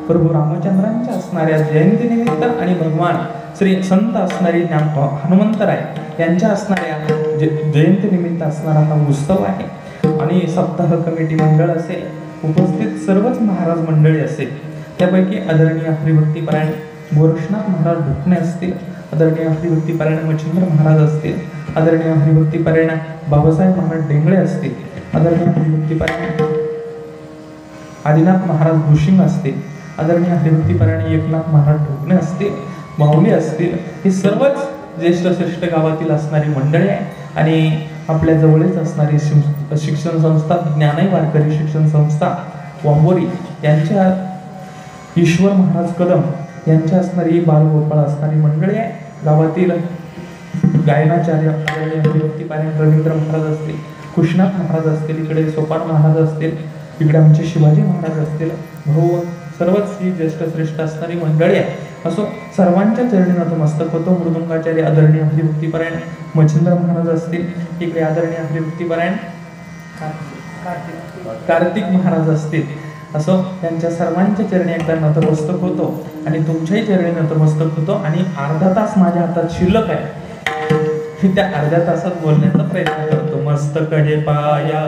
प्रभू रामचंद्रांच्या असणाऱ्या जयंतीनिमित्त आणि भगवान श्री संत असणारी हनुमंतराय यांच्या असणाऱ्या जयंतीनिमित्त असणारा हा उत्सव आहे. आणि सप्ताह कमिटी मंडळ असेल, उपस्थित सर्वच महाराज मंडळी असेल, त्यापैकी आदरणीय हरिभक्तीपरायण गोरक्षनाथ महाराज ढुकणे असतील, आदरणीय हरिभक्तीपरायण मच्छिंद्र महाराज असतील, आदरणीय हरिभक्तीपरायण बाबासाहेब महाराज डेंगळे असतील, आदरणीय हरिभक्तीपरायण आदिनाथ महाराज भुशिंग असतील, आदरणीय हरिभक्तीपरायण एकनाथ महाराज ढोकणे असतील, माऊली असतील, हे सर्वच ज्येष्ठ श्रेष्ठ गावातील असणारी मंडळी आहे. आणि आपल्या जवळच असणारी शिक्षण संस्था ज्ञानाई वारकरी शिक्षण संस्था वांबोरी यांच्या ईश्वर महाराज कदम यांच्या असणारी बालगोपाळ असणारी मंडळी आहे. गावातील गायनाचार्य आदरणीय हरिभक्तीपरायण रवींद्र महाराज असतील, कृष्णाथ महाराज असतील, इकडे सोपान महाराज असतील, इकडे आमचे शिवाजी महाराज असतील, भाऊ सर्वच ही ज्येष्ठ श्रेष्ठ असणारी मंडळी आहे. असो सर्वांच्या चरणी नतमस्तक होतो. मृदुंगाचार्य आदरणीय हरिभक्तीपरायण मच्छिंद्र महाराज असतील, इकडे आदरणीय हरिभक्तीपरायण कार्तिक महाराज असतील. असो त्यांच्या सर्वांच्या चरणी एकदा नतमस्तक होतो आणि तुमच्याही चरणी नतमस्तक होतो. आणि अर्धा तास माझ्या हातात शिल्लक आहे, मी त्या अर्ध्या तासात बोलण्याचा प्रयत्न करतो. मस्तक हे पाया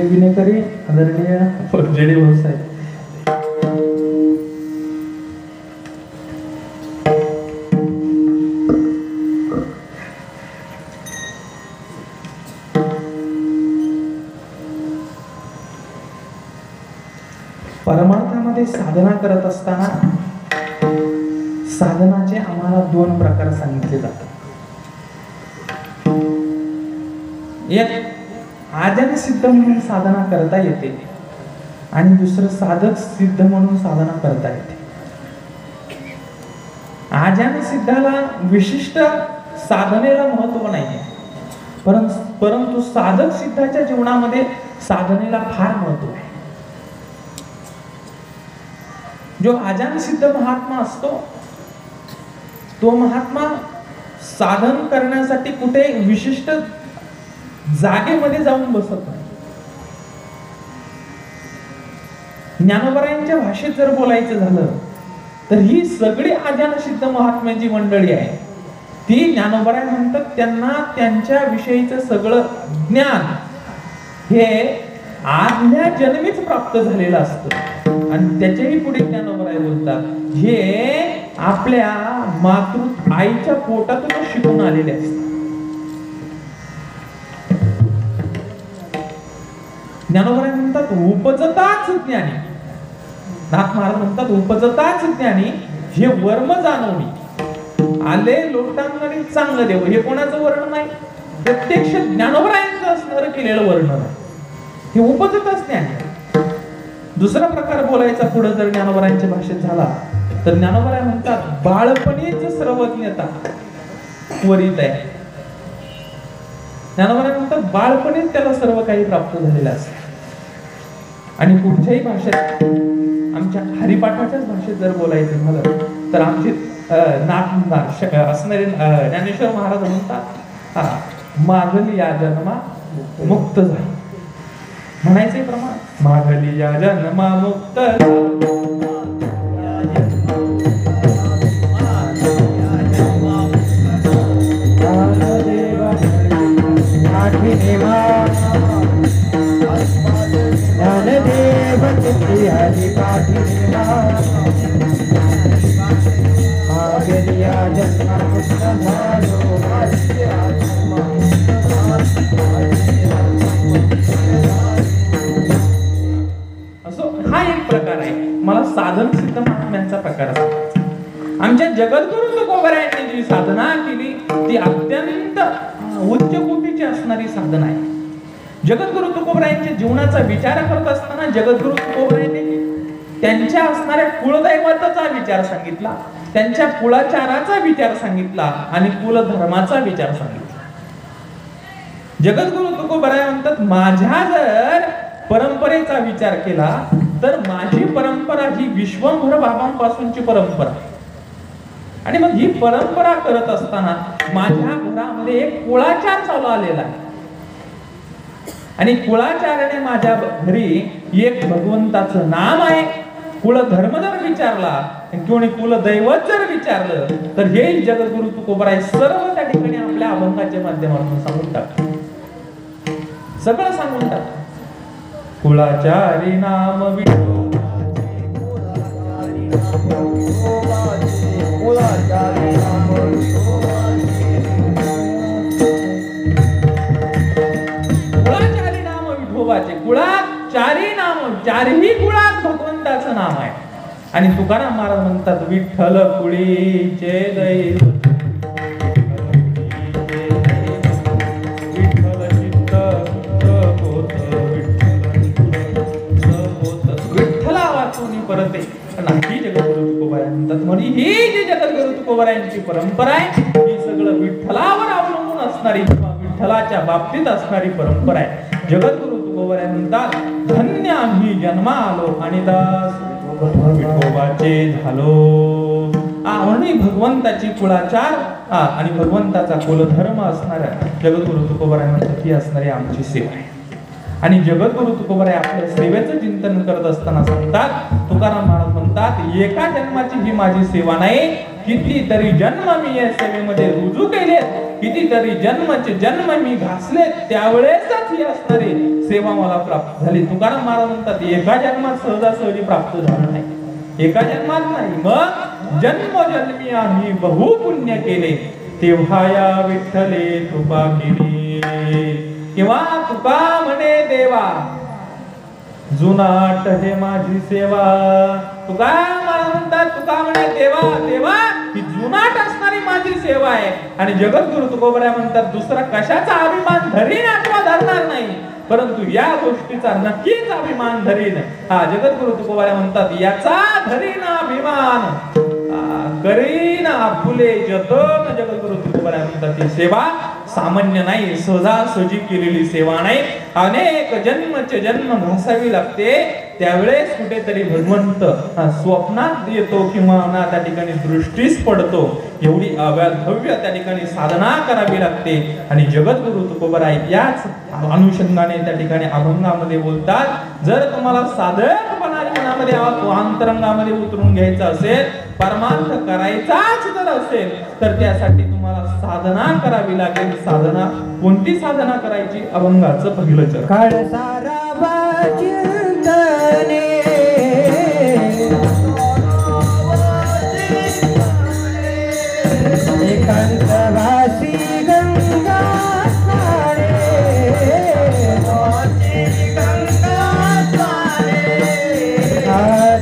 विनेकरी आदरणीय जेडी भाऊ साहेब. परमार्थामध्ये साधना करत असताना साधनाचे आम्हाला दोन प्रकार सांगितले जातात. एक आजन सिद्ध म्हणून साधना करता येते आणि दुसरं साधक सिद्ध म्हणून साधना करता येते. आजन सिद्धाला विशिष्ट साधनेला महत्व नाही, परंतु साधक सिद्धाच्या जीवनामध्ये साधनेला फार महत्व आहे. जो आजन सिद्ध महात्मा असतो तो महात्मा साधन करण्यासाठी कुठे विशिष्ट जागेमध्ये जाऊन बसत नाही. ज्ञानोबरायांच्या भाषेत जर बोलायचं झालं तर ही सगळी आज्ञान सिद्ध महात्म्यांची मंडळी आहे. ती ज्ञानोबराय म्हणतात त्यांना त्यांच्या विषयीचं सगळं ज्ञान हे आदल्या जन्मीच प्राप्त झालेलं असतं. आणि त्याच्याही पुढे ज्ञानोबराय बोलतात हे आपल्या मातृ आईच्या पोटातून शिकून आलेले असतात. ज्ञानोबराय म्हणतात उपजताच ज्ञानी, नाथ महाराज म्हणतात उपजताच ज्ञानी हे वर्म जाणवणी. आले लोटांगणी चांगलं देव, हे कोणाचं वर्ण नाही, प्रत्यक्ष ज्ञानोबरायांचं असणारं केलेलं वर्ण नाही, हे उपजताच ज्ञानी. दुसरा प्रकार बोलायचा पुढे जर ज्ञानोबरायांच्या भाषेत झाला तर ज्ञानोबराय म्हणतात बाळपणीच सर्वज्ञता त्वरित आहे. ज्ञानोबराय म्हणतात बाळपणीच त्याला सर्व काही प्राप्त झालेलं असतं. आणि कुठच्याही भाषेत आमच्या हरिपाठाच्याच भाषेत जर बोलायचं झालं तर आमचे असणारे ज्ञानेश्वर महाराज म्हणतात मागली या जन्मा मुक्त झाला. म्हणायचे प्रमाण मागली या जन्मा मुक्त असो. हा एक प्रकार आहे. मला साधन सिद्ध महात्म्यांचा प्रकार सांगायचा. आमच्या जगद्गुरु तुकोबरायांनी जी साधना केली ती अत्यंत उच्च कोटीची असणारी साधना आहे. जगद्गुरु तुकोबरायांच्या जीवनाचा विचार करत असताना जगद्गुरु तुकोबरायांनी त्यांच्या असणाऱ्या कुलदैवताचा विचार सांगितला, त्यांच्या कुलाचाराचा विचार सांगितला आणि कुलधर्माचा विचार सांगितला. जगद्गुरु तुकोबराय म्हणतात माझ्या जर परंपरेचा विचार केला तर माझी परंपरा ही विश्वंभर बाबांपासूनची परंपरा. आणि मग ही परंपरा करत असताना माझ्या घरामध्ये एक कुळाचार चालू आलेला आहे आणि कुळाचाराने माझ्या घरी एक भगवंताचं नाम आहे. कुलधर्म जर विचारला किंवा कुलदैवत जर विचारलं तर हे जगद्गुरु तुकोबराय सर्व त्या ठिकाणी आपल्या अभंगाच्या माध्यमातून सांगून टाकतात, सगळं सांगून टाकतात. कुळाचारी नाम कुळाचारी नाम चारही कुळात भगवंताचं नाम आहे. आणि तुकाराम महाराज म्हणतात विठ्ठल कुळीचे दैवत, विठ्ठल चित्त होत, विठ्ठला वाचून परते. ही जगद्गुरु तुकोबराय म्हणतात म्हणून ही जी जगद्गुरु तुकोबरायांची परंपरा आहे ही सगळं विठ्ठलावर अवलंबून असणारी किंवा विठ्ठलाच्या बाबतीत असणारी परंपरा आहे. जगद्गुरु तुकोबराय म्हणतात धन्य आम्ही जन्मा आलो आणि दास विठोबाचे झालो. म्हणून भगवंताची कुळाचार आणि भगवंताचा कुलधर्म असणाऱ्या जगद्गुरु तुकोबराय म्हणतात ही असणारी आमची सेवा आहे. आणि जगद्गुरु तुकोबराय आपल्या सेवेचं चिंतन करत असताना सांगतात, तुकाराम महाराज म्हणतात एका जन्माची ही माझी सेवा नाही, कितीतरी जन्म मी या सेवेमध्ये रुजू केले, कितीतरी जन्माचे जन्म मी घासले, त्यावेळेसच ही असणारी सेवा मला प्राप्त झाली. तुकाराम महाराज म्हणतात एका जन्मात सहजासहजी प्राप्त झालं नाही, एका जन्मात नाही, मग जन्मजन्मी आम्ही बहु पुण्य केले, तेव्हा या विठ्ठले कृपा केली. किंवा तुका म्हणे देवा जुनाट हे माझी सेवा. तुका म्हणतात तुका म्हणे देवा देवा ही जुनाट असणारी माझी सेवा आहे. आणि जगद्गुरु तुकोबराय म्हणतात दुसरा कशाचा अभिमान धरीन अथवा धरणार नाही, परंतु या गोष्टीचा नक्कीच अभिमान धरीन. जगद्गुरु तुकोबराय म्हणतात याचा धरीन अभिमान करीन आपुले जतन. जगद्गुरु तुकोबराय म्हणतात ती सेवा सामान्य नाही, सहजासहजी केलेली सेवा नाही, अनेक जन्मचे जन्म घासावी लागते. त्यावेळेस कुठेतरी भगवंत स्वप्नात येतो किंवा त्या ठिकाणी दृष्टीस पडतो. एवढी अव्याधव्य त्या ठिकाणी साधना करावी लागते. आणि जगद्गुरु तुकोबराय याच अनुषंगाने त्या ठिकाणी अभंगामध्ये बोलतात, जर तुम्हाला साधकपणा जीवनामध्ये अंतरंगामध्ये उतरून घ्यायचं असेल, परमार्थ करायचाच जर असेल तर त्यासाठी तुम्हाला साधना करावी लागेल. साधना कोणती साधना करायची? अभंगाचं पहिलं चरण. काळ सारा चिंतने एकांतवासी गंगा स्नाने,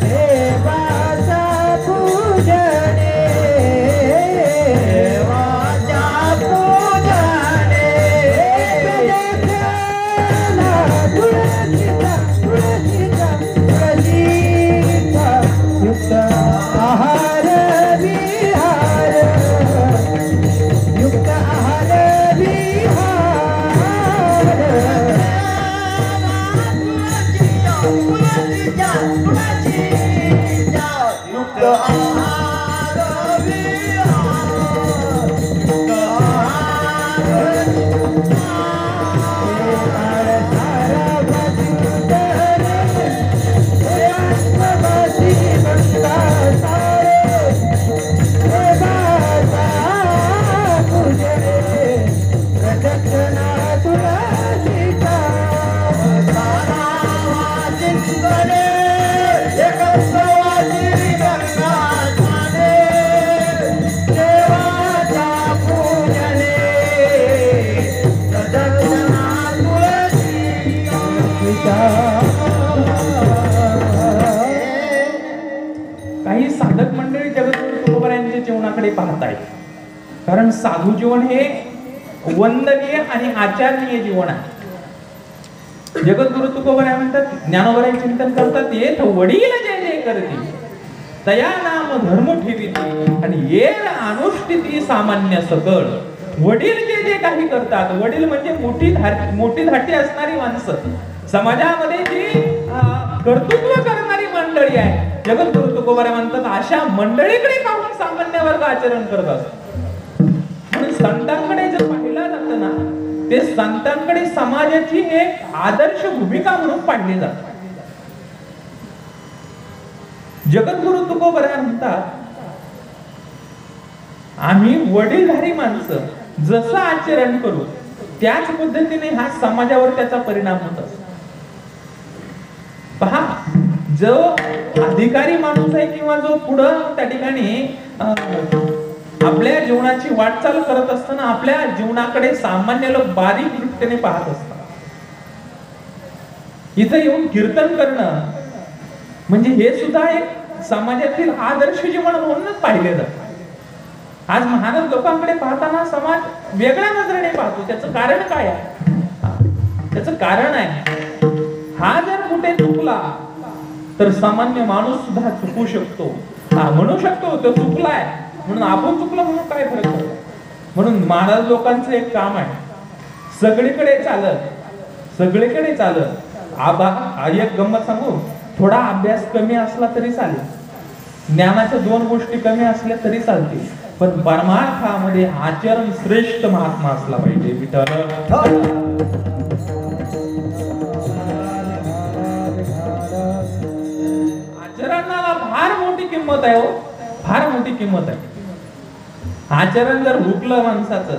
देवाचा पूजने, आहार विहार, युक्त आहार विहार, युक्त आहार काही साधक मंडळी जगद्गुरु तुकोबारायांच्या जीवनाकडे पाहतायत. कारण साधू जीवन हे वंदनीय आणि आचरणीय जीवन आहे. जगद्गुरु तुकोबाराय म्हणतात, ज्ञानोबाराय चिंतन करतात, येथ वडील जय जय करती तया नाम धर्म ठेविती आणि येर अनुष्ठिती सामान्य सकळ. वडील जे जे काही करतात, वडील म्हणजे मोठी धाटी असणारी माणसं, समाजामध्ये जी कर्तृत्व करणारी मंडळी आहे, जगद्गुरु तुकोबाराय म्हणतात अशा मंडळीकडे पाहून सामान्य वर्ग आचरण करत असतो. म्हणून संतांकडे जर पाहिलं जातं ना, ते संतांकडे समाजाची एक आदर्श भूमिका म्हणून पाहिली जाते. जगद्गुरु तुकोबाराय म्हणतात, आम्ही वडीलधारी माणसं जसं आचरण करू त्याच पद्धतीने हा समाजावर त्याचा परिणाम होत असतो. पहा, जो अधिकारी माणूस आहे किंवा जो पुढं त्या ठिकाणी आपल्या जीवनाची वाटचाल करत असताना आपल्या जीवनाकडे सामान्य लोक बारीक दृष्टीने पाहत असतात. इथं येऊन कीर्तन करणं म्हणजे हे सुद्धा एक समाजातील आदर्श जीवन म्हणूनच पाहिले जातं. आज महाराज लोकांकडे पाहताना समाज वेगळ्या नजरेने पाहतो. त्याचं कारण काय आहे? त्याचं कारण आहे, हा जर कुठे चुकला तर सामान्य माणूस सुद्धा चुकू शकतो. म्हणू शकतो तो चुकलाय म्हणून आपण चुकलो म्हणून काय फरक पडतो. म्हणून महाराज लोकांचं एक काम आहे, सगळीकडे चालत एक गंमत सांगू, थोडा अभ्यास कमी असला तरी चालेल, ज्ञानाच्या 2 गोष्टी कमी असल्या तरी चालतील, पण परमार्थामध्ये आचरण श्रेष्ठ महात्मा असला पाहिजे. विठ्ठल आचरणाला फार मोठी किंमत आहे, हो फार मोठी किंमत आहे. आचरण जर हुकलं माणसाचं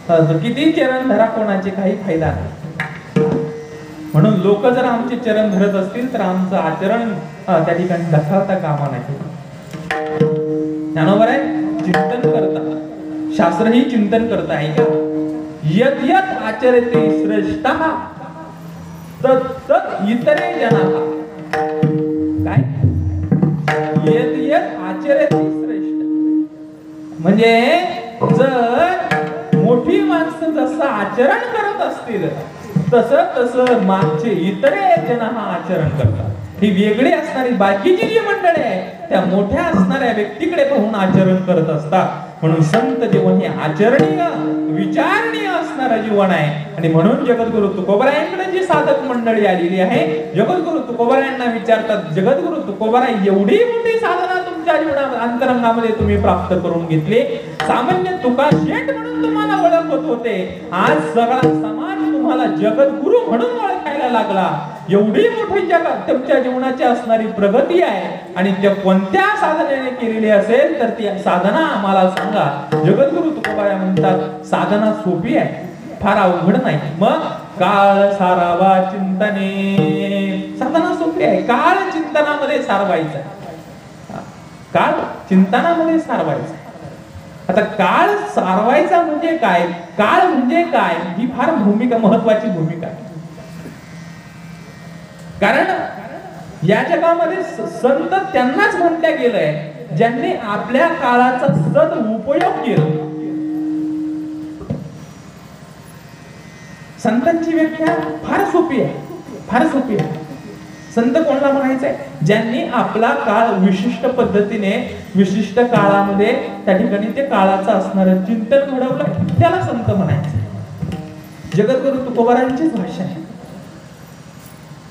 तर किती चरण धरा, कोणाचे काही फायदा नाही. म्हणून लोक जर आमचे चरण धरत असतील तर आमचं आचरण त्या ठिकाणी ढकलता कामा नाही. ज्ञानोबाराय चिंतन करता, शास्त्रही चिंतन करता आहे का, यत यत आचरते श्रेष्ठः तत् तत् इतरे जनाः. काय यत यत आचरते श्रेष्ठ म्हणजे जर मोठी माणसं जसं आचरण करत असतील तसं मागचे इतरे जन आचरण करतात. ही वेगळी असणारी बाकीची जी मंडळी आहे त्या मोठ्या असणाऱ्या व्यक्तीकडे पाहून आचरण करत असतात. म्हणून संत जीवन हे आचरणीय विचारणीय असणारं जीवन आहे. आणि म्हणून जगद्गुरु तुकोबारायांकडे जी साधक मंडळी आलेली आहे, जगद्गुरु तुकोबारायांना विचारतात, जगद्गुरु तुकोबाराय एवढी मोठी साधना तुमच्या जीवनात अंतरंगामध्ये तुम्ही प्राप्त करून घेतली, सामान्य तुका शेठ म्हणून तुम्हाला ओळखत होते, आज सगळा समाज तुम्हाला जगद्गुरु म्हणून ओळखायला लागला. एवढी मोठी जगात तुमच्या जीवनाची असणारी प्रगती आहे आणि त्या कोणत्या साधनेने केलेली असेल तर ती साधना आम्हाला सांगा. जगद्गुरु तुकोबाराय म्हणतात, साधना सोपी आहे, फार अवघड नाही. मग काळ सारावा चिंतने, साधना सोपी आहे, काळ चिंतनामध्ये सारवायचा, काळ चिंतनामध्ये सारवायचा. आता काळ सारवायचा म्हणजे काय, काळ म्हणजे काय, ही फार महत्वाची भूमिका आहे. कारण या जगामध्ये संत त्यांनाच म्हटलं गेलंय ज्यांनी आपल्या काळाचा सद उपयोग केला. संतांची व्याख्या फार सोपी आहे, फार सोपी आहे. संत कोणाला म्हणायचंय, ज्यांनी आपला काळ विशिष्ट पद्धतीने विशिष्ट काळामध्ये त्या ठिकाणी ते काळाचं असणारं चिंतन घडवलं त्याला संत म्हणायचं. जगद्गुरु तुकोबारायांचीच भाषा आहे.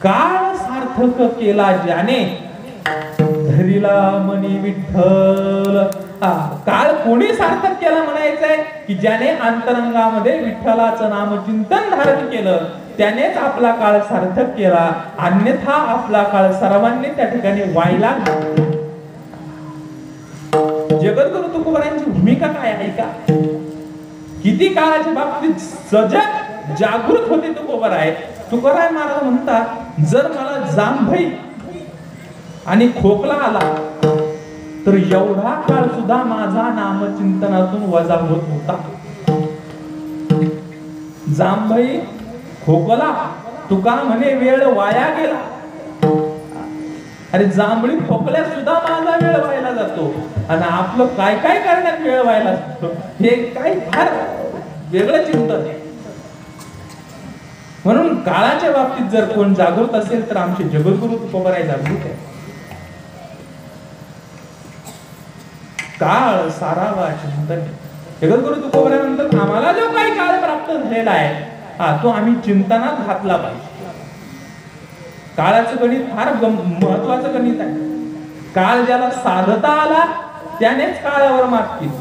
काळ सार्थक केला ज्याने, धरिला मनी विठ्ठल काळ कोणी सार्थक केला म्हणायचंय की ज्याने अंतरंगामध्ये विठ्ठलाचं नामचिंतन धारण केलं त्यानेच आपला काळ सार्थक केला, अन्यथा आपला काळ सर्वांनी त्या ठिकाणी व्हायला. जगद्गुरु तुकोबारायांची भूमिका काय आहे का? किती काळाच्या बाबतीत सजग जागृत होते तुकोबाराय. तुकोबाराय महाराज म्हणतात, जर मला जांभई आणि खोकला आला तर एवढा काळ सुद्धा माझा नामचिंतनातून वजा होत होता. जांभई खोकला तुका म्हणे वेळ वाया गेला. अरे जांभळी खोकल्यात सुद्धा माझा वेळ व्हायला जातो आणि आपलं काय काय करण्यात वेळ व्हायला जातो हे काय फार वेगळं चिंतन आहे. म्हणून काळाच्या बाबतीत जर कोण जागृत असेल तर आमचे जगद्गुरु तुकोबाराय जागृत आहे. काळ सारावा चिंतन. जगद्गुरु तुकोबाराय म्हणतात, आम्हाला जो काही काळ प्राप्त झालेला आहे तो आम्ही चिंतनात घातला पाहिजे. काळाचं गणित फार महत्वाचं गणित आहे. काळ ज्याला साधता आला त्यानेच काळावर मात केली.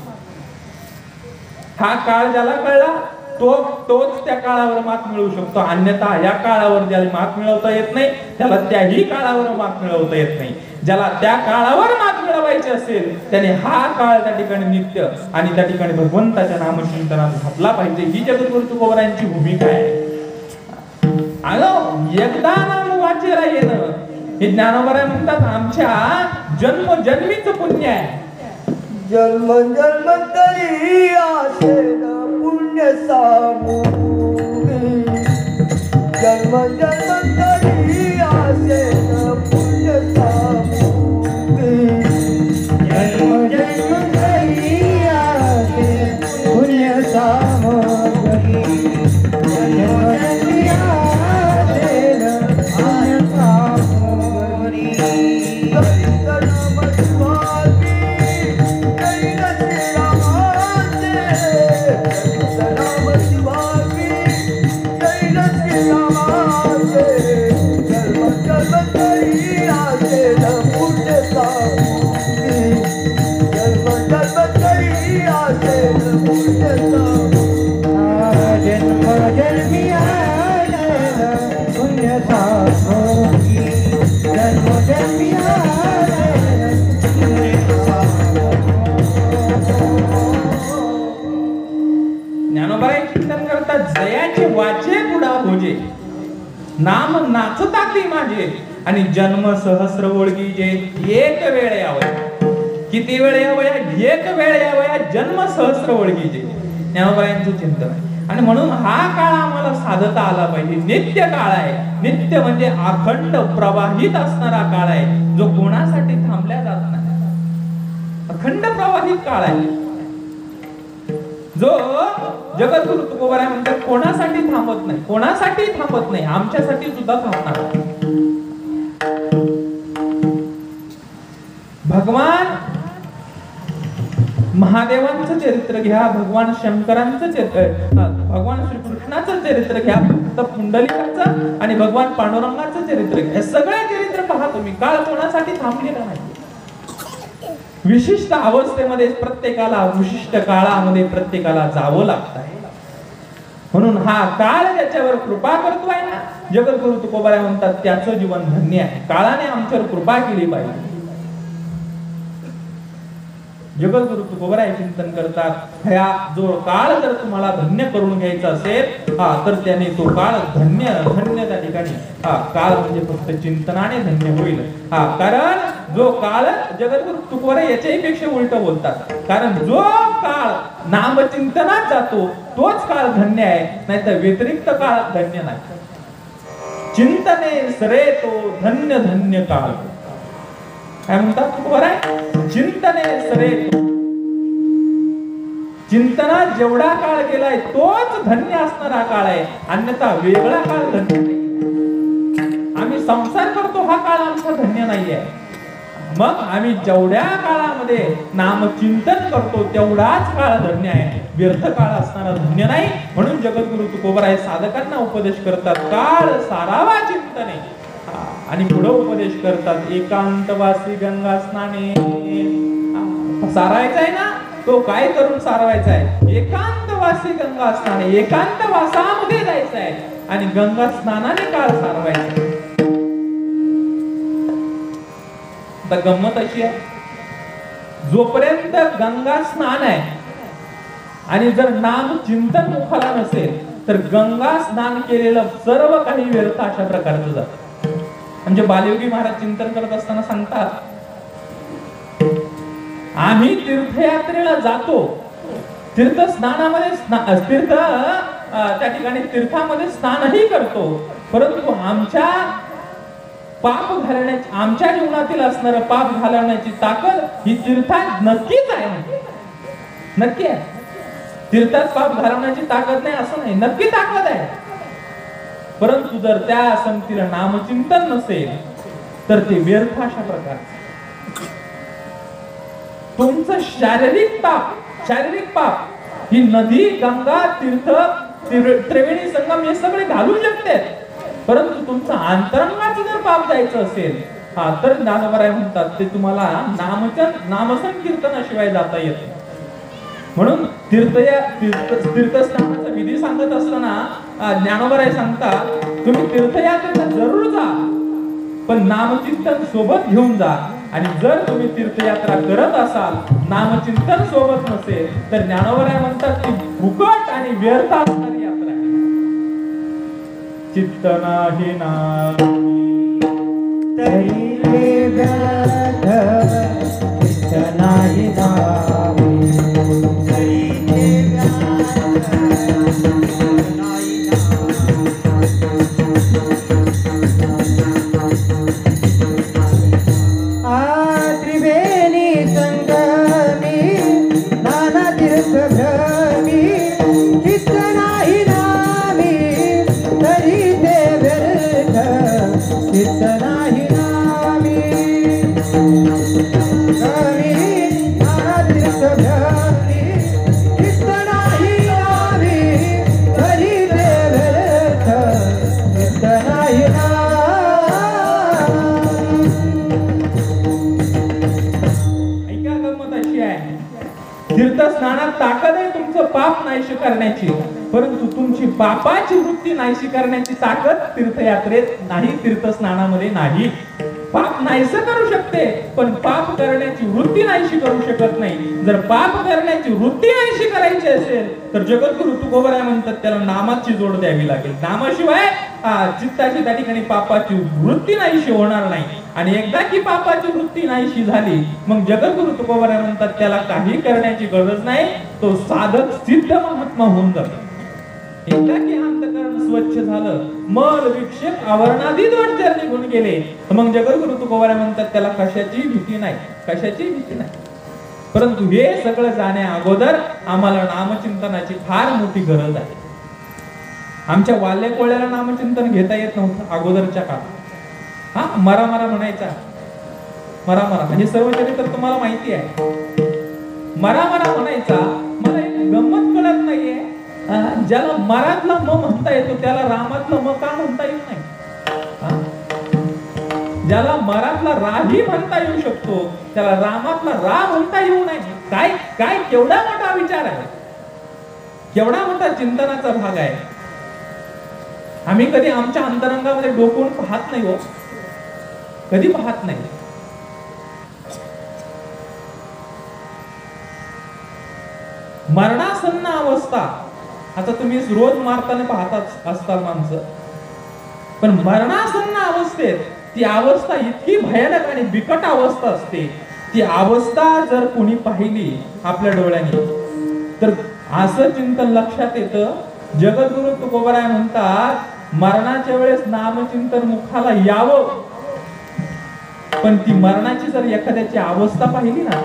हा काळ ज्याला कळला तोच त्या काळावर मात मिळवू शकतो, अन्यथा या काळावर ज्याला मात मिळवता येत नाही त्याला त्याही काळावर मात मिळवता येत नाही. ज्याला त्या काळावर मात मिळवायची असेल त्याने हा काळ त्या ठिकाणी नित्य आणि त्या ठिकाणी भगवंताच्या नामचिंतनात घातला पाहिजे. ही जगद्गुरु तुकोबारायांची भूमिका आहे. एकदा नाम वाचेला येणं हे ज्ञानोबाराय म्हणतात आमच्या जन्मजन्मीचं पुण्य आहे. जन्म जन्मांतरी असेल पुण्य सामुगी, जन्म जन्मांतरी असेल पुण्य सामुगी, जन्म जन्मांतरी असेल पुण्य सामुगी, जन्मजन्मी असेल पुण्य सामुगी. ज्ञानोबाराय चिंतन करतात, जयाचे वाचे पुढा भोजे, नाम नाचता ते माझे आणि जन्म सहस्र ओळखीचे. एक वेळ यावया, किती वेळ यावया? एक वेळ यावया, जन्म सहस्र ओळखीचे. ज्ञानोबारायांचं चिंतन आहे. आणि म्हणून हा काळ आम्हाला साधता आला पाहिजे. नित्य काळ आहे. नित्य म्हणजे अखंड प्रवाहित असणारा काळ आहे, जो कोणासाठी थांबल्या जात नाही. अखंड प्रवाहित काळ आहे जो जगद्गुरु तुकोबाराय म्हणतात कोणासाठी थांबत नाही, कोणासाठी थांबत नाही, आमच्यासाठी सुद्धा थांबणार. भगवान महादेवांचं चरित्र घ्या, भगवान शंकरांचं भगवान श्रीकृष्णाचं चरित्र घ्या, फक्त पुंडलिकाचं आणि भगवान पांडुरंगाचं चरित्र घ्या. हे सगळे चरित्र पहा तुम्ही. काळ कोणासाठी थांबलेला नाही. विशिष्ट अवस्थेमध्ये प्रत्येकाला, विशिष्ट काळामध्ये प्रत्येकाला जावं लागत आहे. म्हणून हा काळ ज्याच्यावर कृपा करतोय ना, जगद्गुरु तुकोबाराय म्हणतात त्याचं जीवन धन्य आहे. काळाने आमच्यावर कृपा केली पाहिजे. जगद्गुरु तुकोबाराय चिंतन करतात, ह्या जो काळ जर तुम्हाला धन्य करून घ्यायचा असेल तर त्याने तो काळ धन्य धन्य त्या ठिकाणी काळ म्हणजे फक्त चिंतनाने धन्य होईल. कारण जो काळ जगद्गुरु तुकोबाराय याच्याही पेक्षा उलट बोलतात. कारण जो काळ नामचिंतनात जातो तोच काळ धन्य आहे, नाहीतर व्यतिरिक्त काळ धन्य नाही. चिंतने सरे तो धन्य धन्य काळ. काय म्हणतात तुकोबाराय? चिंतने सरे, चिंतनात जेवढा काळ गेलाय तोच धन्य असणारा काळ आहे, अन्यथा वेगळा काळ धन्य नाही. आम्ही संसार करतो हा काळ आमचा धन्य नाहीये. मग आम्ही जेवढ्या काळामध्ये नामचिंतन करतो तेवढाच काळ धन्य आहे, व्यर्थ काळ असणारा धन्य नाही. म्हणून जगद्गुरु तुकोबाराय साधकांना उपदेश करतात, काळ सारावा चिंतने. आणि पुढे उपदेश करतात, एकांतवासी गंगा स्नाने. सारायचा आहे ना, तो काय करून सारवायचा आहे? एकांतवासी गंगा स्नान, एकांत वासामध्ये जायचं आहे आणि गंगा स्नानाने काळ सारवायचा. आता गंमत अशी आहे, जोपर्यंत गंगा स्नान आहे आणि जर नाम चिंतन मुखाला नसेल तर गंगा स्नान केलेलं सर्व काही व्यर्थ अशा प्रकारचं जातं. म्हणजे बालयोगी महाराज चिंतन करत असताना सांगतात, आम्ही तीर्थयात्रेला जातो, तीर्थ स्नानामध्ये तीर्थ त्या ठिकाणी तीर्थामध्ये स्नानही करतो, परंतु आमच्या पाप घालण्याची, आमच्या जीवनातील असणारं पाप घालवण्याची ताकद ही तीर्थात नक्कीच आहे. नक्की आहे, तीर्थात पाप घालवण्याची ताकद नाही असं नाही, नक्की ताकद आहे. परंतु जर त्या संगतीला नामचिंतन नसेल तर ते व्यर्थ अशा प्रकारचे. तुमचं शारीरिक पाप ही नदी, गंगा, तीर्थ, त्रिवेणी संगम हे सगळे घालू शकते, परंतु तुमचं अंतरंगाचं जर पाप जायचं असेल तर ज्ञानोबराय म्हणतात ते तुम्हाला नामसंकीर्तनाशिवाय जाता येत नाही. म्हणून तीर्थस्नानाचा विधी सांगत असताना ज्ञानोबराय सांगतात, तुम्ही तीर्थयात्रेला जरूर जा, पण नामचिंतन सोबत घेऊन जा. आणि जर तुम्ही तीर्थयात्रा करत असाल, नामचिंतन सोबत नसेल तर ज्ञानोबराय म्हणतात ती फुकट आणि व्यर्थ असणारी यात्रा आहे. चित्त नाही नामी तरी व्यर्थ, चित्त नाही नामी, तरी व्यर्थ, चित्त नाही त्रिवेणी संगमी, नाना तीर्थ भ्रमी, चित्त नाही नामी, तरी ते व्यर्थ, चित्त नाही नामी. नाना तीर्थ भ्रमी, चित्त नाही नामी, तरी ते व्यर्थ, चित्त नाही नामी. तीर्थ स्नानात ताकद आहे तुमचं पाप नाहीशी करण्याची, परंतु तुमची पापाची वृत्ती नाहीशी करण्याची ताकद तीर्थयात्रेत नाही, तीर्थ स्नानामध्ये नाही. पाप नाहीसं करू शकते, पण पाप करण्याची वृत्ती नाहीशी करू शकत नाही. जर पाप करण्याची वृत्ती नाहीशी करायची असेल तर जगद्गुरु तुकोबराय म्हणतात त्याला नामाची जोड द्यावी लागेल. नामाशिवाय चित्ताची त्या ठिकाणी पापाची वृत्ती नाहीशी होणार नाही. आणि एकदा की पापाची वृत्ती नाहीशी झाली, मग जगद्गुरु तुकोबराय म्हणतात त्याला काही करण्याची गरज नाही, तो साधक सिद्ध महात्मा होऊन जातो. एकदा की अंतःकरण स्वच्छ झालं, मल विक्षेप आवरणादी दोष जर निघून गेले, मग जगद्गुरु तुकोबराय म्हणतात त्याला कशाची भीती नाही, कशाची भीती नाही. परंतु हे सगळं जाण्या अगोदर आम्हाला नामचिंतनाची फार मोठी गरज आहे. आमच्या वाल्य कोळ्याला नामचिंतन घेता येत नव्हतं अगोदरच्या काळात. मरा म्हणायचा, मरा म्हणजे सर्व चरित्र तुम्हाला माहिती आहे. मरा म्हणायचा. मला एक गंमत कळत नाहीये, ज्याला मरातला म म्हणता येतो त्याला रामातला म का म्हणता येऊ नाही? ज्याला मरातला राही म्हणता येऊ शकतो त्याला रामातला रा म्हणता येऊ नाही. काय केवढा मोठा विचार आहे, केवढा मोठा चिंतनाचा भाग आहे. आम्ही कधी आमच्या अंतरंगामध्ये डोकून पाहत नाही हो, कधी पाहत नाही. मरणासन्न अवस्था, आता तुम्ही रोज मारताना पाहत असताल माणसं, पण मरणासन्न अवस्थेत ती अवस्था इतकी भयानक आणि बिकट अवस्था असते. ती अवस्था जर कोणी पाहिली आपल्या डोळ्याने तर असं चिंतन लक्षात येतं. जगद्गुरु तुकोबराय म्हणतात मरणाच्या वेळेस नामचिंतन मुखाला यावं, पण ती मरणाची जर एखाद्याची अवस्था पाहिली ना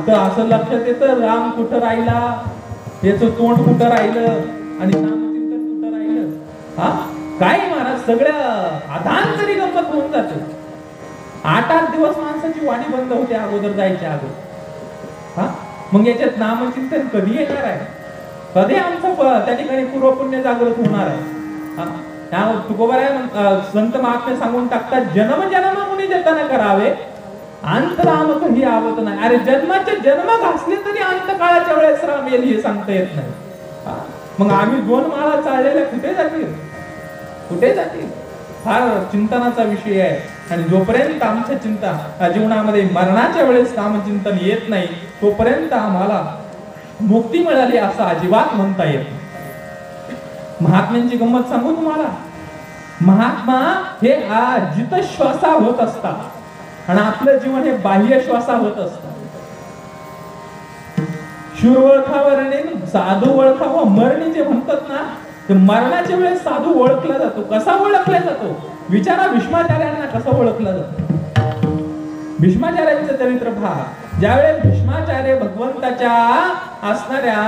तर असं लक्षात येतं राम कुठं राहिला, याचं तोंड कुठं राहिलं आणि नामचिंतन कुठं राहिलं. काय महाराज सगळ्या अधांतरी गंमत होऊन जाते. 8 दिवस माणसाची वाणी बंद होते अगोदर जायच्या अगोदर. मग याच्यात नामचिंतन कधी येणार आहे, कधी आमचं त्या ठिकाणी पूर्वपुण्य जागृत होणार आहे. तुकोबराय संत महात्मे सांगून टाकतात, जन्म मुनी जतन करावे, अंतराम कधी आवत नाही. अरे जन्माचे जन्म घासले तरी अंतकाळाच्या वेळेस राम येईल हे सांगता येत नाही. मग आम्ही 2 माळा चाललेल्या कुठे जातील, कुठे जातील? फार चिंतनाचा विषय आहे. आणि जोपर्यंत आमच्या चिंता जीवनामध्ये मरणाच्या वेळेस नामचिंतन येत नाही तोपर्यंत आम्हाला मुक्ती मिळाली असं अजिबात म्हणता येत नाही. महात्म्यांची गंमत सांगू तुम्हाला. महात्मा हे जित श्वासा होत असतात आणि आपलं जीवन हे बाह्य श्वासा होत असतात. शूर ओळखावर आणि साधू ओळखावं मरणी जे म्हणतात ना, ते मरणाच्या वेळेस साधू ओळखला जातो. कसा ओळखला जातो विचारा. भीष्माचार्यांना कसं ओळखलं जातं? भीष्माचार्यांचं चरित्र पहा. ज्यावेळेस भीष्माचार्य भगवंताच्या असणाऱ्या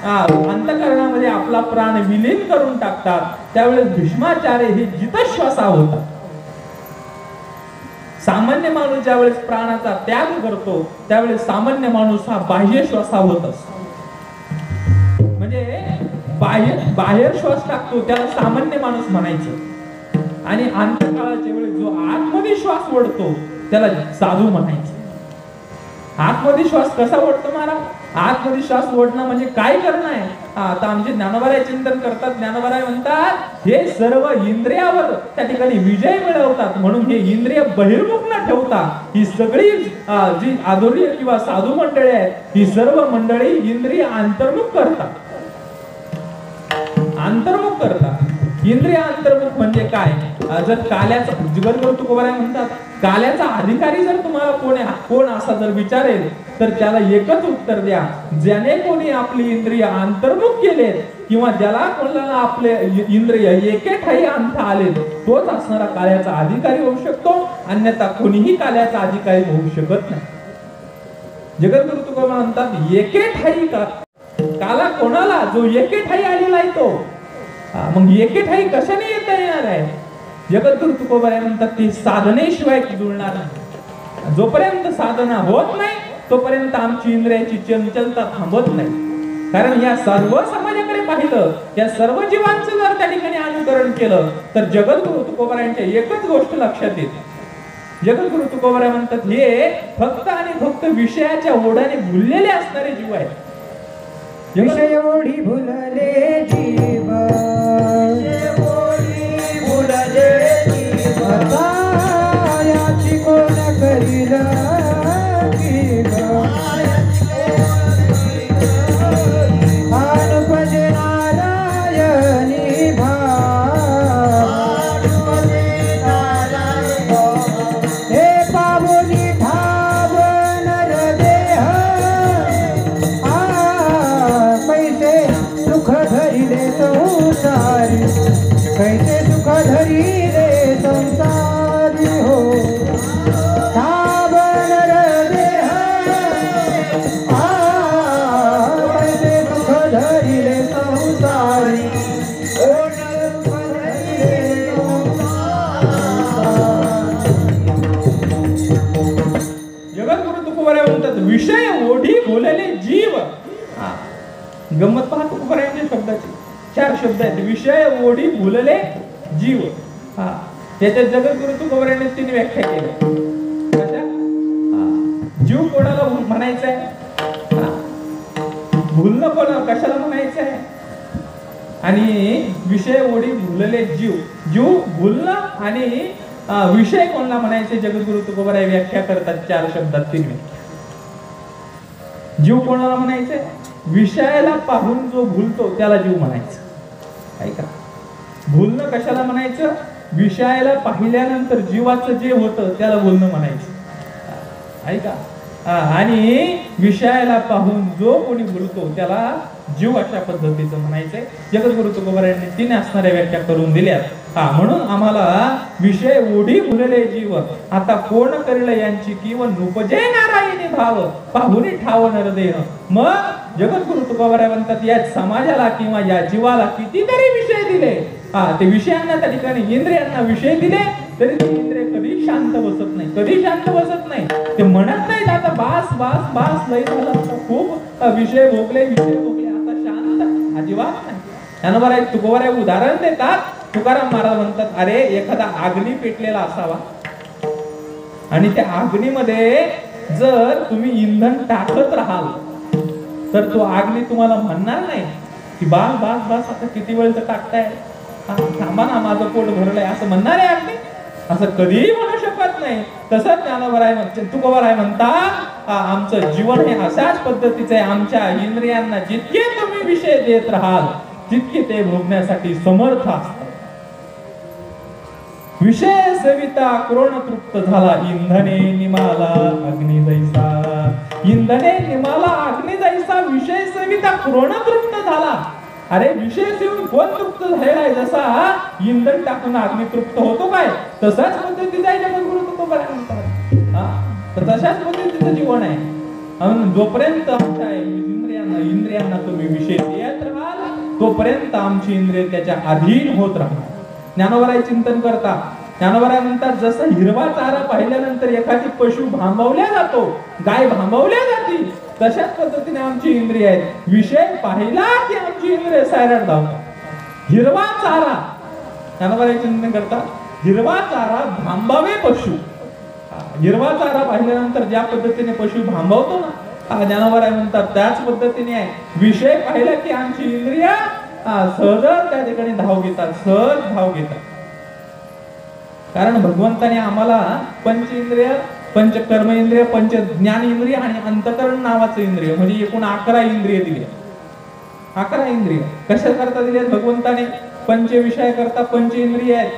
अंतःकरणामध्ये आपला प्राण विलीन करून टाकतात त्यावेळेस भीष्माचार्य हे जितश्वासा होतात. सामान्य माणूस ज्यावेळेस प्राणाचा त्याग करतो त्यावेळेस सामान्य माणूस हा बाह्य श्वासा होत असतो. म्हणजे बाहेर श्वास टाकतो त्याला सामान्य माणूस म्हणायचं आणि अंतकाळाच्या वेळेस जो आतमध्ये श्वास ओढतो त्याला साधू म्हणायचं. आतमध्ये श्वास कसा ओढतो महाराज? आतमध्ये श्वास ओढणं म्हणजे काय करणं आहे? आता आमचे ज्ञानोबाराय चिंतन करतात. ज्ञानोबाराय म्हणतात हे सर्व इंद्रियावर त्या ठिकाणी विजय मिळवतात म्हणून हे इंद्रिय बहिर्मुख न ठेवता ही सगळी जी आधुनिक किंवा साधू मंडळी आहेत ही सर्व मंडळी इंद्रिय अंतर्मुख करतात. अंतर्मुख करतात. इंद्रिय अंतर्मुख म्हणजे काय? जर काल्याचा जगद्गुरु तुकोबाराय म्हणतात काल्याचा अधिकारी जर तुम्हाला कोण असा जर विचारेल तर त्याला एकच उत्तर द्या. ज्याने कोणी आपली इंद्रिय अंतर्मुख केलेत किंवा ज्याला कोणाला आपले इंद्रिय एके ठाई आणता आले तोच असणारा काल्याचा अधिकारी होऊ शकतो. अन्यथा कोणीही काल्याचा अधिकारी होऊ शकत नाही. जगद्गुरु तुकोबा म्हणतात एके ठाई काला कोणाला? जो एके ठाई आलेला आहे तो. मग एके ठाई कशाने येता येणार आहे? जगद्गुरु तुकोबाराय म्हणतात ती साधनेशिवाय जुळणार नाही. जोपर्यंत साधना होत नाही तोपर्यंत आमची इंद्रियाची चंचलता थांबत नाही. कारण या सर्व समाजाकडे पाहिलं या सर्व जीवांचं जर त्या ठिकाणी अनुकरण केलं तर जगद्गुरु तुकोबारायांच्या एकच गोष्ट लक्षात येते. जगद्गुरु तुकोबाराय म्हणतात हे फक्त आणि फक्त विषयाच्या ओढ्याने भुललेले असणारे जीव आहेत. विषय ओढी भुलले जीव याची कोण करील अनुपज नारायणी हे पावनी ठाव नर देह कैसे सुख धरिले संसारी कैसे सुख धरिले संसारी हो कैसे सुख धरिले संसारी जगद्गुरु तुकोबाराय म्हणतात विषय ओढी भुलले जीव. गंमत पहा तुकोबारायांच्या शब्दाची 4 शब्द आहेत. विषय ओढी भुलले जीव. त्याच्यात जगद्गुरु तुकोबारायांनी 3 व्याख्या केल्या. कशा? जीव कोणाला म्हणायचंय? भुलणं कोणाला कशाला म्हणायचंय? आणि विषय ओढी भुलले जीव. जीव भुलणं आणि विषय कोणाला म्हणायचे? जगद्गुरु तुकोबाराय व्याख्या करतात 4 शब्दात 3 व्याख्या. जीव कोणाला म्हणायचे? विषयाला पाहून जो भुलतो त्याला जीव म्हणायचं. ऐका, भुलणं कशाला म्हणायचं? विषयाला पाहिल्यानंतर जीवाचं जे होतं त्याला भुलणं म्हणायचं. ऐका, आणि विषयाला पाहून जो कोणी भुलतो त्याला जीव अशा पद्धतीचं म्हणायचंय. जगद्गुरु तुकोबारायांनी 3 असणाऱ्या व्याख्या करून दिल्यात. म्हणून आम्हाला विषय ओढी भुलले जीव आता कोण करेल यांची किंवा नुपजे नारायणी भाव पाहुनी ठाव नरदेह. मग जगद्गुरु तुकोबाराय म्हणतात या समाजाला किंवा या जीवाला कितीतरी विषय दिले. ते विषयांना त्या ठिकाणी इंद्रियांना विषय दिले तरी ते इंद्रिय कधी शांत बसत नाही. कधी शांत बसत नाही. ते म्हणत नाहीत आता बास बास बास लय झालं, खूप विषय भोगले आता शांत अजिबात नाही. ज्ञानोबाराय तुकोबाराय उदाहरण देतात. तुकाराम महाराज म्हणतात अरे एखादा अग्नी पेटलेला असावा आणि त्या अग्नीमध्ये जर तुम्ही इंधन टाकत राहाल तर तो अग्नी तुम्हाला म्हणणार नाही की बास बास बास आता किती वेळ तर टाकताय, थांबा ना माझं पोट भरलंय, असं म्हणणार आहे अग्नी? असं कधीही म्हणू शकत नाही. तसंच ज्ञानोबराय तुकोबराय म्हणता आमचं जीवन हे अशाच पद्धतीचं आहे. आमच्या इंद्रियांना जितके तुम्ही विषय देत राहाल तितके ते भोगण्यासाठी समर्थ असतात. विषय सेविता क्रोण तृप्त झाला, इंधने निमाला अग्नी जैसा. इंधने निमाला अग्नी जैसा, विषय सेविता क्रोण तृप्त झाला. अरे विषय सेवून कोण तृप्त झालेला आहे? जसा इंधन टाकून अग्नी तृप्त होतो काय, तसाच पद्धतीचा आहे जगद्गुरु तुकोबराय म्हणतात. तर तशाच पद्धतीचं जीवन आहे. म्हणून जोपर्यंत आमच्या इंद्रियांना तुम्ही विषय देत राहाल तोपर्यंत आमची इंद्रिय त्याच्या अधीन होत राहणार. ज्ञानोबराय चिंतन करता, ज्ञानोबराय म्हणतात जसं हिरवा चारा पाहिल्यानंतर एखादी पशु भांबवल्या जातो, गाय भांबवल्या जाते, तशाच पद्धतीने आमची इंद्रिय आहेत. विषय पाहिला की आमची इंद्रिय सायराट धावतात. हिरवा चारा, ज्ञानोबराय चिंतन करता, हिरवा चारा भांबावे पशु. हिरवा चारा पाहिल्यानंतर ज्या पद्धतीने पशु भांबवतो ना, ज्ञानोबराय म्हणतात त्याच पद्धतीने आहे. विषय पाहिला की आमची इंद्रिय सहज त्या ठिकाणी धाव घेतात, सहज धाव घेतात. कारण भगवंताने आम्हाला पंच इंद्रिय, पंच कर्म इंद्रिय, पंच ज्ञान इंद्रिय आणि अंतकरण नावाचं इंद्रिय म्हणजे एकूण 11 इंद्रिय दिले. 11 इंद्रिय कशा करता दिले भगवंताने? पंच विषय करता पंच इंद्रिय आहेत,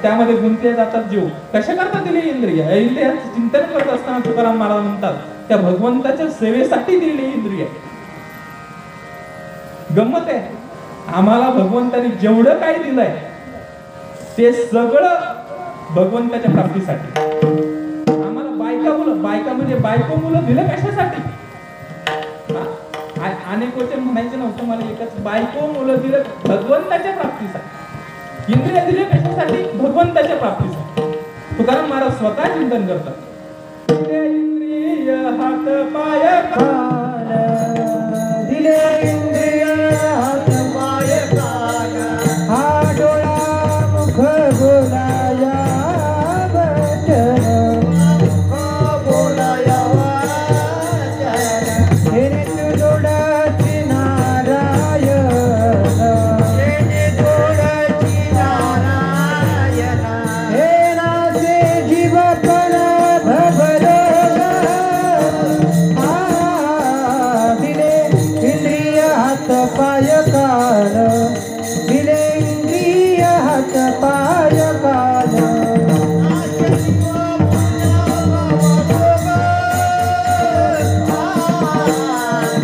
त्यामध्ये गुंतले जातात जीव. कशा करता दिले इंद्रिय? इंद्रियांचं चिंतन करत असताना तुकाराम महाराज म्हणतात त्या भगवंताच्या सेवेसाठी दिलेली इंद्रिय. गंमत आहे, आम्हाला भगवंताने जेवढं काही दिलंय ते सगळं भगवंताच्या प्राप्तीसाठी. आम्हाला बायका म्हणजे बायको मुलं दिलं कशासाठी? अनेक वचन म्हणायचं नव्हतं मला, एकच बायको मुलं दिलं भगवंताच्या प्राप्तीसाठी. इंद्रिय दिले कशासाठी? भगवंताच्या प्राप्तीसाठी. तुकाराम महाराज स्वतः चिंतन करतात. इंद्रिय हात पाय कान, दिले इंद्रिय हात पाय कान, हा डोळा मुख बोलाया वचन, बोलाया वचन, हे तू जोडाची नारायण, हे जोडाची नारायण, हे नाचे जीवपण भभरो. पाय कान, दिले इंद्रिय हात पाय कान, दिले इंद्रिय हात पाय कान,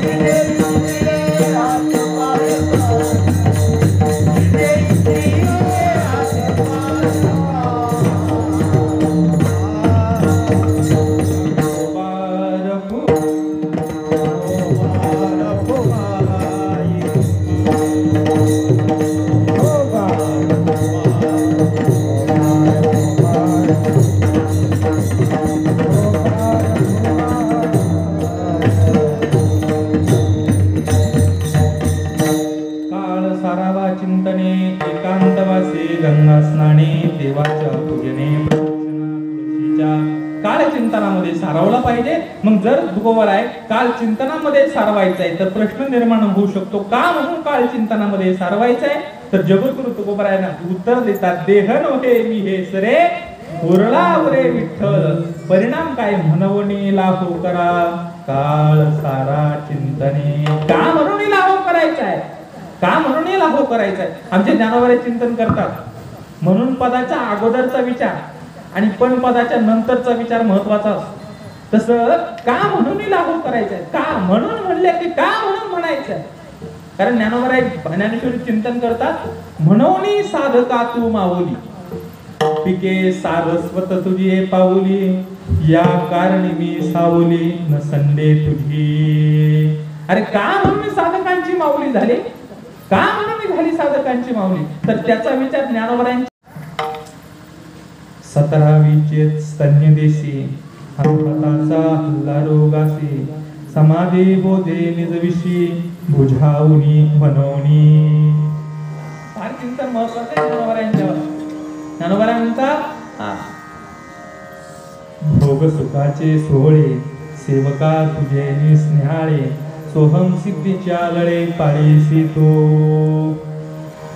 दिले इंद्रिय हात पाय चिंतनामध्ये सारावला पाहिजे. मग जर तुकोबराय काल चिंतनामध्ये सारवायचा आहे तर प्रश्न निर्माण होऊ शकतो, का म्हणून काल चिंतनामध्ये सारवायचा आहे? तर जगद्गुरु तुकोबरायांना उत्तर देतात, देह नव्हे मी हे सरे उरलावरे विठ्ठल, परिणाम काय म्हणवणी लाभो करा काळ सारा चिंतने. का म्हणून लाभो करायचा आहे? का म्हणून लाभो करायचा आहे? आमचे ज्ञानोबराय चिंतन करतात. म्हणून पदाच्या अगोदरचा विचार आणि पण पदाच्या नंतरचा विचार महत्वाचा असतो. तसं का म्हणून लाभो करायचंय, का म्हणून म्हणले की का म्हणून म्हणायचंय? कारण ज्ञानोबराय ज्ञानेश्वरी चिंतन करतात, म्हणून साधका तू माऊली, पिके सारस्वत तुझी पाऊली, या कारणी मी सावली न संडे तुझी. अरे का म्हणून साधकांची माऊली झाली? का म्हणून झाली साधकांची माऊली? तर त्याचा विचार ज्ञानोबरायांची 17वीचे स्तन्यदेशी हाताचा हल्ला रोगासी, समाधी बोधे निजविशी बुझावणी मनवणी. फार चिंतन महत्वाचं आहे ज्ञानोबरायांच्यावर. ज्ञानोबराय म्हणतात भोग सुखाचे सोहळे सेवका तुझे निस्नेहाळे सोहम सिद्धीच्या लळे पाळीसी तो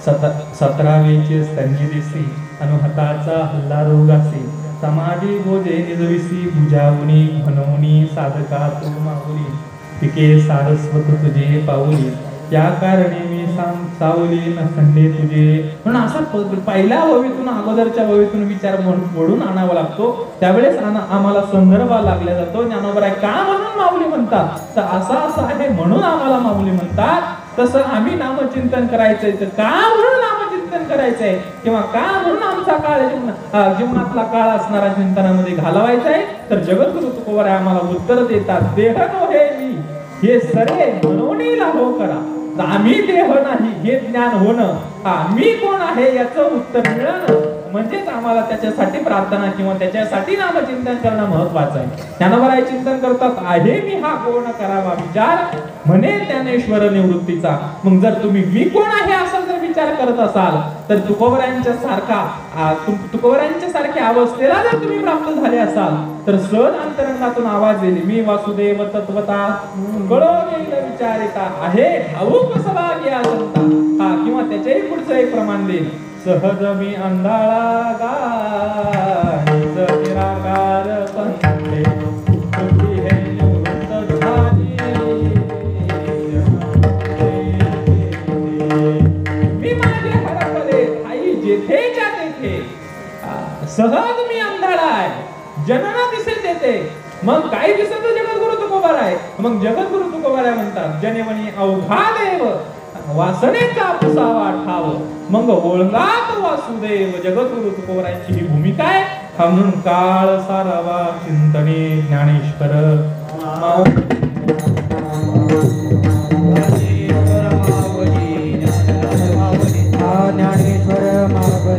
17वेचे स्तन्य दिसी अनुहताचा हल्ला रोगासी समाधी बोधे निजविसी बुजावणी घनवणी साधका तू माऊली पिके सारस्वत तुझे पाऊली त्या कारणे मी सावली नखंडे तुझे. म्हणून असा पहिल्या ओवीतून अगोदरच्या ओवीतून विचार मोडून आणावा लागतो. त्यावेळेस आम्हाला संदर्भ लागला जातो. ज्ञानोबा का म्हणून माऊली म्हणतात तर असं आहे म्हणून आम्हाला माऊली म्हणतात. तसं आम्ही नामचिंतन करायचंय तर का म्हणून नामचिंतन करायचंय किंवा का म्हणून आमचा काळ जीवनातला काळ असणारा चिंतनामध्ये घालवायचा आहे तर जगद्गुरु तुकोबराय आम्हाला उत्तर देतात. देह नोहे मी हे सरे मनोनीला हो करा. आम्ही देह नाही हे ज्ञान होणं मी कोण आहे याचं उत्तर मिळणं म्हणजेच आम्हाला त्याच्यासाठी प्रार्थना किंवा त्याच्यासाठी नामचिंतन करणं महत्वाचं आहे. ज्ञानोबराय चिंतन करतात आहे मी हा कोण करावा विचार म्हणे ज्ञानेश्वर निवृत्तीचा. मग जर तुम्ही मी कोण आहे असा जर विचार करत असाल तर तुकोबरायांच्या सारख्या अवस्थेला जर तुम्ही प्राप्त झाले असाल तर सहज अंतरंगातून आवाज येईल मी वासुदेव तत्वता कळून येईल विचारिता आहे ठाऊक सहभागी संता किंवा त्याच्याही पुढचं एक प्रमाण देईल. सहज मी अंधाळा गाणीच निराकार पंथे तुझी हे निवृत्त झाली. मी माझे हरपले ठाई जेथेच्या तेथे सहज मी अंधाळा आहे जनना दिसे तेथे. मग काय दिसत जगद्गुरु तुकोबराय. मग जगद्गुरु तुकोबराय म्हणतात जनेवणी अवघा देव वासनेचा पुसावा ठाव मग ओळंगात वासुदेव. जगद्गुरु तुकोबरायांची ही भूमिका आहे. हा म्हणून काळ सारावा चिंतने ज्ञानेश्वर ज्ञानेश्वर मावली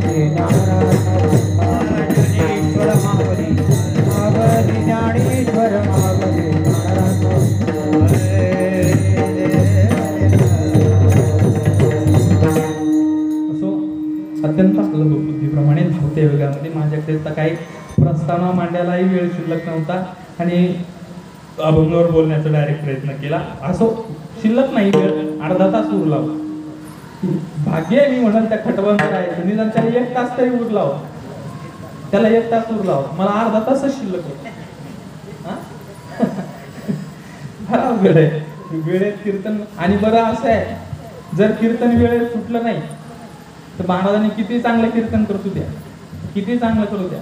ज्ञानेश्वर मावली अत्यंत बुद्धीप्रमाणे धावत्या वेगामध्ये माझ्याकडे तर काही प्रस्तावना मांडायलाही वेळ शिल्लक नव्हता आणि अभंगावर बोलण्याचा डायरेक्ट प्रयत्न केला. असो शिल्लक नाही वेळ अर्धा तास उरला. भाग्य मी म्हणाल त्या खटबंद आहे निदान त्याला 1 तास तरी उरला हो. त्याला 1 तास उरला हो. मला अर्धा तासच शिल्लक होता. फार अवघड आहे वेळेत कीर्तन. आणि बरं असं आहे जर कीर्तन वेळेत सुटलं नाही तर महाराजांनी किती चांगलं कीर्तन करतो द्या किती चांगलं करू द्या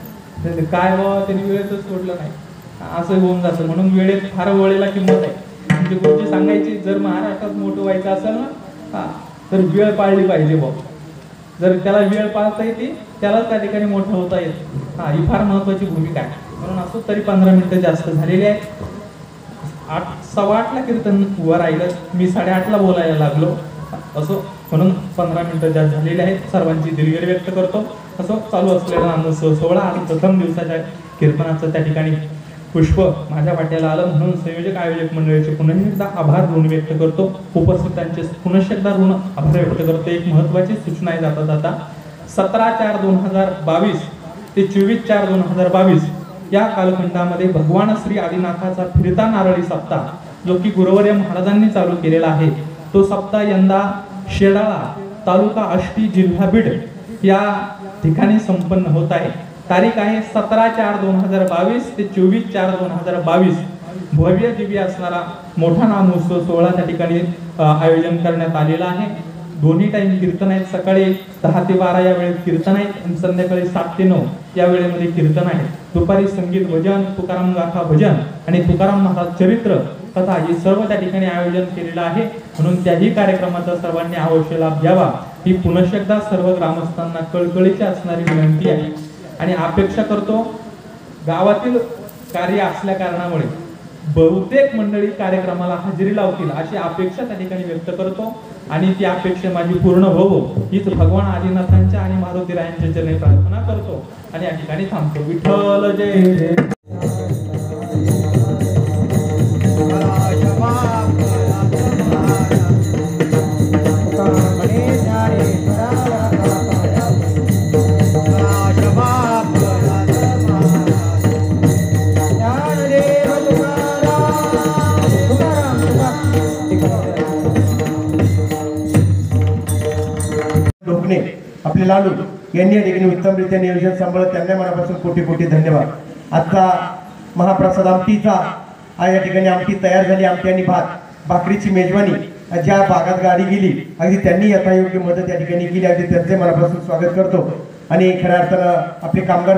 काय बाबा त्यांनी वेळेतच सोडलं नाही असं होऊन जातं. म्हणून वेळेत फार वेळेला किंमत आहे. म्हणजे गोष्टी सांगायची जर महाराष्ट्रात मोठं व्हायचं असेल ना तर वेळ पाळली पाहिजे बाबा. जर त्याला वेळ पाळता येते त्यालाच त्या ठिकाणी मोठं होता येत. ही फार महत्वाची भूमिका आहे. म्हणून असं तरी 15 मिनिटं जास्त झालेली आहे. 8:15ला कीर्तन उभं राहिलं. मी 8:30ला बोलायला लागलो. असो म्हणून 15 मिनिटं जास्त झालेली आहेत. सर्वांची दिलगिरी व्यक्त करतो. असो चालू असलेला आनंद सोहळा आणि प्रथम दिवसाच्या कीर्तनाचं त्या ठिकाणी पुष्प माझ्या वाट्याला आलं म्हणून संयोजक आयोजक मंडळीचे पुन्हा एकदा आभार ऋण व्यक्त करतो. उपस्थितांचे पुन्हा एकदा ऋण आभार व्यक्त करतो. एक महत्वाची सूचना आहे जाता जाता 17/4/2022 ते 24/4/2022 या कालखंडामध्ये भगवान श्री आदिनाथाचा फिरता नारळी सप्ताह जो की गुरुवर्य महाराजांनी चालू केलेला आहे तो सप्ताह यंदा शेडाळा तालुका आष्टी जिल्हा बीड या ठिकाणी संपन्न होत आहे. तारीख आहे 17/4/2022 ते 24/4/2022. भव्य दिव्य असणारा मोठा नामोत्सव सोहळा त्या ठिकाणी आयोजन करण्यात आलेला आहे. दोन्ही टाइम कीर्तन आहेत. सकाळी 10 ते 12 या वेळेत कीर्तन आहेत आणि संध्याकाळी 7 ते 9 या वेळेमध्ये कीर्तन आहे. दुपारी संगीत भजन तुकाराम गाथा भजन आणि तुकाराम महाराज चरित्र कथा हे सर्व त्या ठिकाणी आयोजन केलेलं आहे. म्हणून त्याही कार्यक्रमाचा सर्वांनी अवश्य लाभ घ्यावा ही पुन्हा एकदा सर्व ग्रामस्थांना कळकळीची असणारी विनंती आहे. आणि अपेक्षा करतो गावातील कार्य असल्या कारणामुळे बहुतेक मंडळी कार्यक्रमाला हजेरी लावतील अशी अपेक्षा त्या ठिकाणी व्यक्त करतो. आणि ती अपेक्षा माझी पूर्ण होवो हीच भगवान आदिनाथांच्या आणि मारुतीरायांच्या चरणी प्रार्थना करतो आणि या ठिकाणी थांबतो. विठ्ठल जय जय. भोगणे आपले लालू यांनी या ठिकाणी उत्तमरित्या नियोजन सांभाळत त्यांना मनापासून कोटी कोटी धन्यवाद. आजचा महाप्रसाद आमटीचा या ठिकाणी आमटी तयार झाली. आमटी आणि भाकरीची मेजवानी ज्या भागात गाडी गेली अगदी त्यांनी यथायोग्य मदत या ठिकाणी केली. अगदी त्यांचे मनापासून स्वागत करतो. आणि खऱ्या अर्थानं आपले कामगार